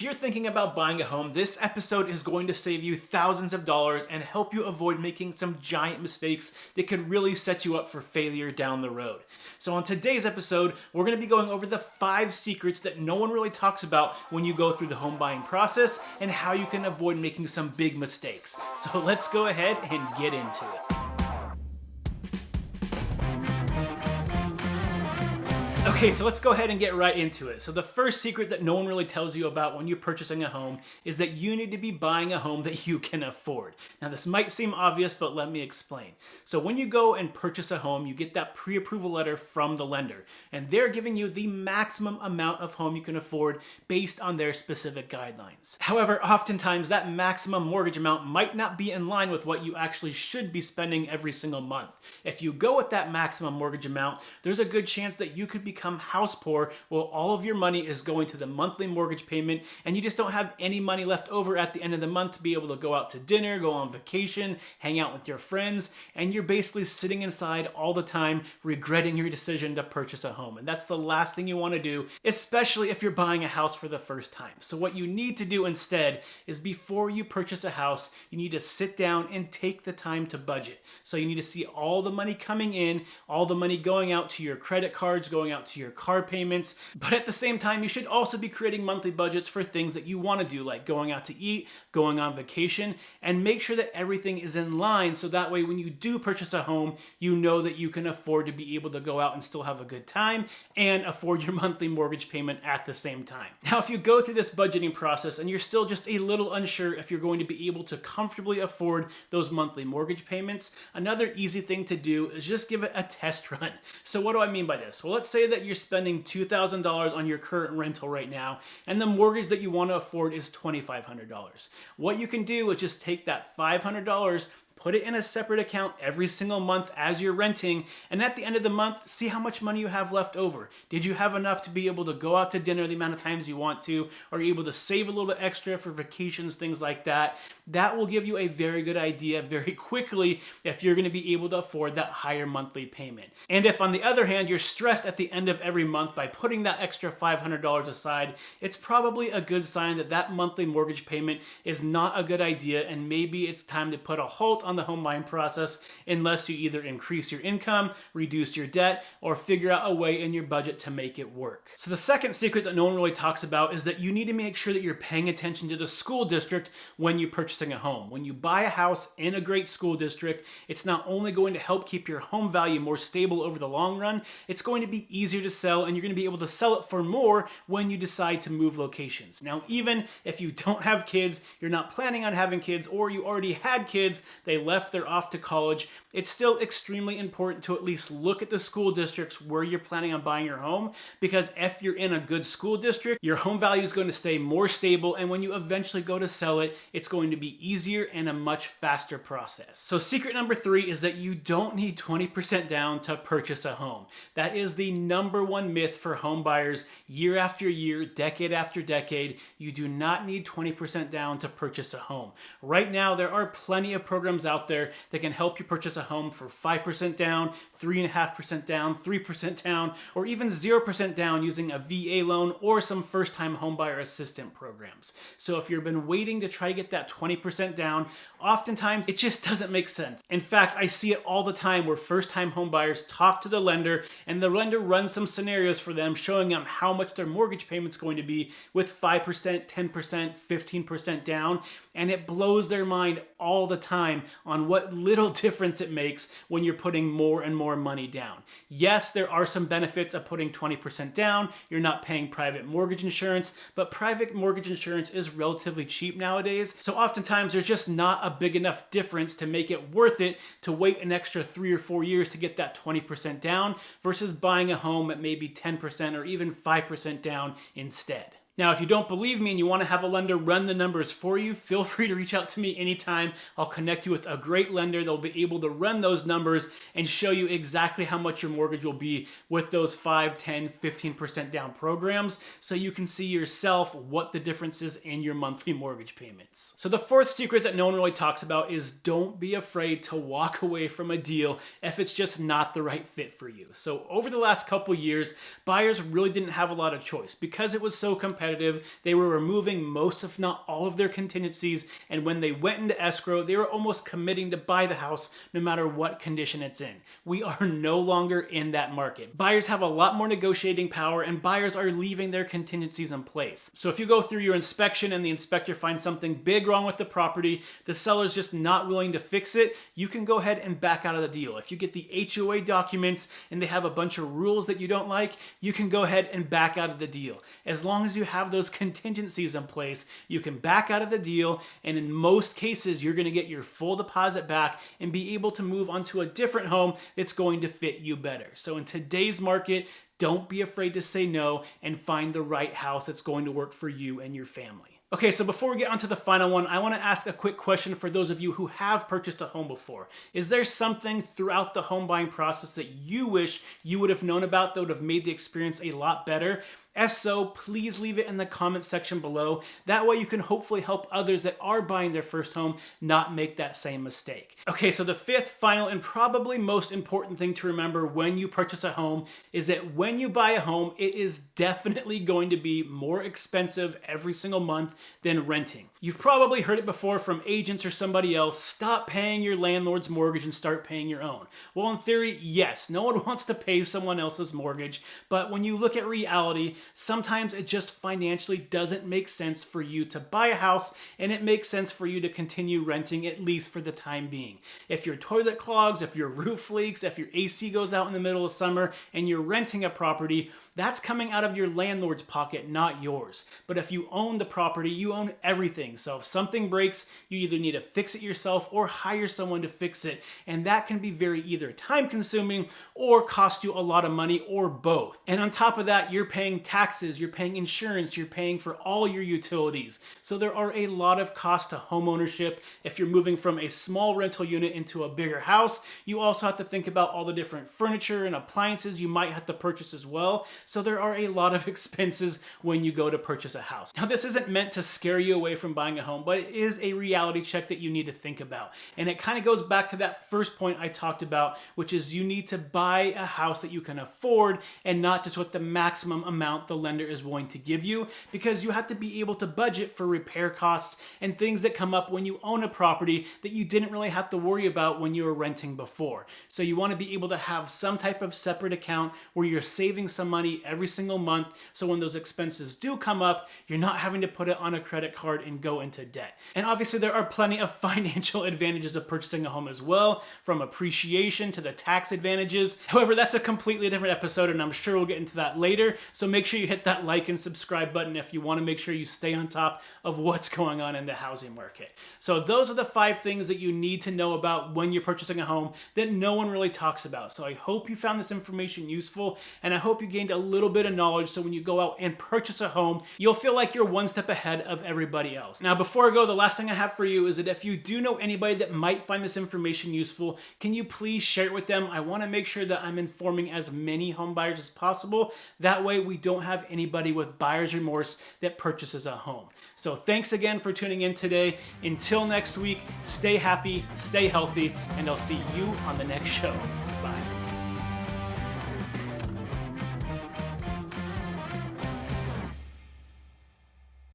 If you're thinking about buying a home, this episode is going to save you thousands of dollars and help you avoid making some giant mistakes that could really set you up for failure down the road. So on today's episode, we're going to be going over the 5 secrets that no one really talks about when you go through the home buying process and how you can avoid making some big mistakes. So let's go ahead and get into it. Okay, so let's go ahead and get right into it. So the first secret that no one really tells you about when you're purchasing a home is that you need to be buying a home that you can afford. Now this might seem obvious, but let me explain. So when you go and purchase a home, you get that pre-approval letter from the lender, and they're giving you the maximum amount of home you can afford based on their specific guidelines. However, oftentimes that maximum mortgage amount might not be in line with what you actually should be spending every single month. If you go with that maximum mortgage amount, there's a good chance that you could become house poor while all of your money is going to the monthly mortgage payment and you just don't have any money left over at the end of the month to be able to go out to dinner, go on vacation, hang out with your friends, and you're basically sitting inside all the time regretting your decision to purchase a home. And that's the last thing you want to do, especially if you're buying a house for the first time. So what you need to do instead is before you purchase a house, you need to sit down and take the time to budget. So you need to see all the money coming in, all the money going out to your credit cards, going out to your car payments, but at the same time, you should also be creating monthly budgets for things that you want to do, like going out to eat, going on vacation, and make sure that everything is in line so that way when you do purchase a home, you know that you can afford to be able to go out and still have a good time and afford your monthly mortgage payment at the same time. Now, if you go through this budgeting process and you're still just a little unsure if you're going to be able to comfortably afford those monthly mortgage payments, another easy thing to do is just give it a test run. So what do I mean by this? Well, let's say that you're spending $2,000 on your current rental right now, and the mortgage that you want to afford is $2,500. What you can do is just take that $500, put it in a separate account every single month as you're renting, and at the end of the month, see how much money you have left over. Did you have enough to be able to go out to dinner the amount of times you want to? Are you able to save a little bit extra for vacations, things like that? That will give you a very good idea very quickly if you're going to be able to afford that higher monthly payment. And if on the other hand, you're stressed at the end of every month by putting that extra $500 aside, it's probably a good sign that that monthly mortgage payment is not a good idea, and maybe it's time to put a halt on the home buying process unless you either increase your income, reduce your debt, or figure out a way in your budget to make it work. So the second secret that no one really talks about is that you need to make sure that you're paying attention to the school district when you're purchasing a home. When you buy a house in a great school district, it's not only going to help keep your home value more stable over the long run, it's going to be easier to sell, and you're going to be able to sell it for more when you decide to move locations. Now, even if you don't have kids, you're not planning on having kids, or you already had kids, they left, they're off to college, it's still extremely important to at least look at the school districts where you're planning on buying your home, because if you're in a good school district, your home value is going to stay more stable, and when you eventually go to sell it, it's going to be easier and a much faster process. So secret number 3 is that you don't need 20% down to purchase a home. That is the number one myth for home buyers year after year, decade after decade. You do not need 20% down to purchase a home. Right now, there are plenty of programs out there that can help you purchase a home for 5% down, 3.5% down, 3% down, or even 0% down using a VA loan or some first-time homebuyer assistant programs. So if you've been waiting to try to get that 20% down, oftentimes it just doesn't make sense. In fact, I see it all the time where first-time homebuyers talk to the lender, and the lender runs some scenarios for them showing them how much their mortgage payment's going to be with 5%, 10%, 15% down, and it blows their mind all the time on what little difference it makes when you're putting more and more money down. Yes, there are some benefits of putting 20% down. You're not paying private mortgage insurance, but private mortgage insurance is relatively cheap nowadays. So oftentimes there's just not a big enough difference to make it worth it to wait an extra 3 or 4 years to get that 20% down versus buying a home at maybe 10% or even 5% down instead. Now, if you don't believe me and you want to have a lender run the numbers for you, feel free to reach out to me anytime. I'll connect you with a great lender that'll be able to run those numbers and show you exactly how much your mortgage will be with those 5, 10, 15% down programs, so you can see yourself what the difference is in your monthly mortgage payments. So the fourth secret that no one really talks about is don't be afraid to walk away from a deal if it's just not the right fit for you. So over the last couple years, buyers really didn't have a lot of choice because it was so competitive. competitive. They were removing most, if not all, of their contingencies, and when they went into escrow, they were almost committing to buy the house no matter what condition it's in. We are no longer in that market. Buyers have a lot more negotiating power, and buyers are leaving their contingencies in place. So if you go through your inspection and the inspector finds something big wrong with the property, the seller's just not willing to fix it, you can go ahead and back out of the deal. If you get the HOA documents and they have a bunch of rules that you don't like, you can go ahead and back out of the deal. As long as you have those contingencies in place, you can back out of the deal, and in most cases, you're going to get your full deposit back and be able to move onto a different home that's going to fit you better. So in today's market, don't be afraid to say no and find the right house that's going to work for you and your family. Okay, so before we get on to the final one, I want to ask a quick question for those of you who have purchased a home before. Is there something throughout the home buying process that you wish you would have known about that would have made the experience a lot better? If so, please leave it in the comment section below. That way you can hopefully help others that are buying their first home not make that same mistake. Okay, so the fifth, final, and probably most important thing to remember when you purchase a home is that when you buy a home, it is definitely going to be more expensive every single month than renting. You've probably heard it before from agents or somebody else: stop paying your landlord's mortgage and start paying your own. Well, in theory, yes, no one wants to pay someone else's mortgage, but when you look at reality, sometimes it just financially doesn't make sense for you to buy a house, and it makes sense for you to continue renting, at least for the time being. If your toilet clogs, if your roof leaks, if your AC goes out in the middle of summer and you're renting a property, that's coming out of your landlord's pocket, not yours. But if you own the property, you own everything. So if something breaks, you either need to fix it yourself or hire someone to fix it. And that can be very either time consuming or cost you a lot of money, or both. And on top of that, you're paying taxes, you're paying insurance, you're paying for all your utilities. So there are a lot of costs to home ownership. If you're moving from a small rental unit into a bigger house, you also have to think about all the different furniture and appliances you might have to purchase as well. So there are a lot of expenses when you go to purchase a house. Now, this isn't meant to scare you away from buying a home, but it is a reality check that you need to think about. And it kind of goes back to that first point I talked about, which is you need to buy a house that you can afford and not just what the maximum amount the lender is willing to give you, because you have to be able to budget for repair costs and things that come up when you own a property that you didn't really have to worry about when you were renting before. So you want to be able to have some type of separate account where you're saving some money every single month, so when those expenses do come up, you're not having to put it on a credit card and go into debt. And obviously there are plenty of financial advantages of purchasing a home as well, from appreciation to the tax advantages. However, that's a completely different episode, and I'm sure we'll get into that later. So make sure you hit that like and subscribe button if you want to make sure you stay on top of what's going on in the housing market. So those are the 5 things that you need to know about when you're purchasing a home that no one really talks about. So I hope you found this information useful, and I hope you gained a little bit of knowledge so when you go out and purchase a home, you'll feel like you're one step ahead of everybody else. Now, before I go, the last thing I have for you is that if you do know anybody that might find this information useful, can you please share it with them? I want to make sure that I'm informing as many home buyers as possible. That way we don't have anybody with buyer's remorse that purchases a home. So thanks again for tuning in today. Until next week, stay happy, stay healthy, and I'll see you on the next show.